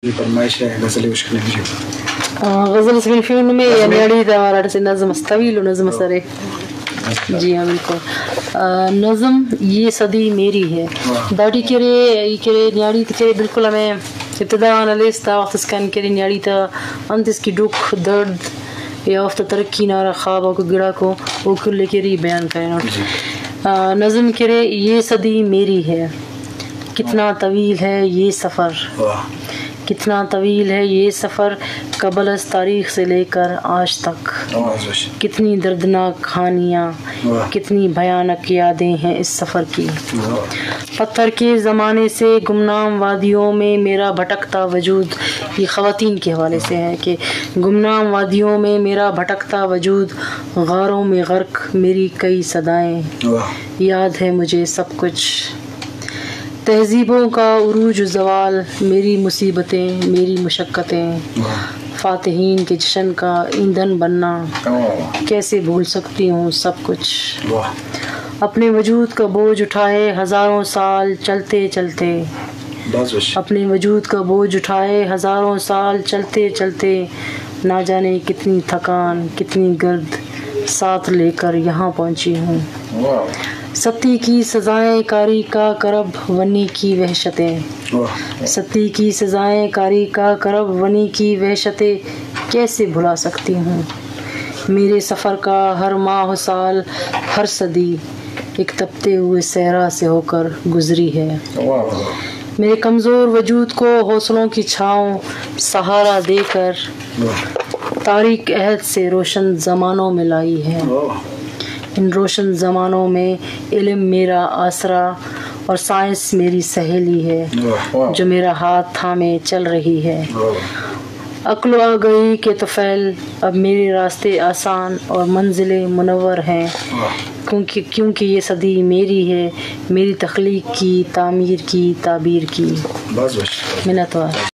फरमाइश है गज़ल गज़ल फिल्म में यानी हमारा से नज़म तवील नज़म सरे। जी हाँ बिल्कुल। नज़म ये सदी मेरी है दाढ़ी करे न्याड़ी करे बिल्कुल हमें इब्तदा नलेस्ता वक्त स्कैन करे न्याड़ी था अंत इसकी दुख दर्द या वक्त तरक्की नारा ख्वाब को गिड़ा को वो कुल के बयान करें। नज़म करे ये सदी मेरी है कितना तवील है ये सफ़र, कितना तवील है ये सफ़र कबल अज़ तारीख़ से लेकर आज तक। कितनी दर्दनाक कहानियाँ कितनी भयानक यादें हैं इस सफ़र की। पत्थर के ज़माने से गुमनाम वादियों में मेरा भटकता वजूद, ये ख़वातीन के हवाले से है कि गुमनाम वादियों में मेरा भटकता वजूद, गारों में गर्क मेरी कई सदाएं, याद है मुझे सब कुछ। तहज़ीबों का उरूज ज़वाल मेरी मुसीबतें मेरी मुशक्क़तें, फ़ातिहीन के जश्न का ईंधन बनना कैसे भूल सकती हूँ सब कुछ। अपने वजूद का बोझ उठाए हज़ारों साल चलते चलते, अपने वजूद का बोझ उठाए हज़ारों साल चलते चलते, ना जाने कितनी थकान कितनी गर्द साथ लेकर यहाँ पहुँची हूँ। सती की सज़ाएं कारी का करब वनी की वहशतें, सती की सज़ाएं कारी का करब वनी की वहशतें कैसे भुला सकती हूँ। मेरे सफ़र का हर माह साल हर सदी एक तपते हुए सहरा से होकर गुजरी है। मेरे कमज़ोर वजूद को हौसलों की छाँव सहारा देकर तारीक अहद से रोशन ज़मानों में लाई है। इन रोशन ज़मानों में इल्म मेरा आसरा और साइंस मेरी सहेली है जो मेरा हाथ थामे चल रही है। अक्ल आ गई के तफ़ैल अब मेरे रास्ते आसान और मंजिलें मुनव्वर हैं, क्योंकि ये सदी मेरी है मेरी तख्लीक की तामीर की ताबीर की। मिन्नतवार।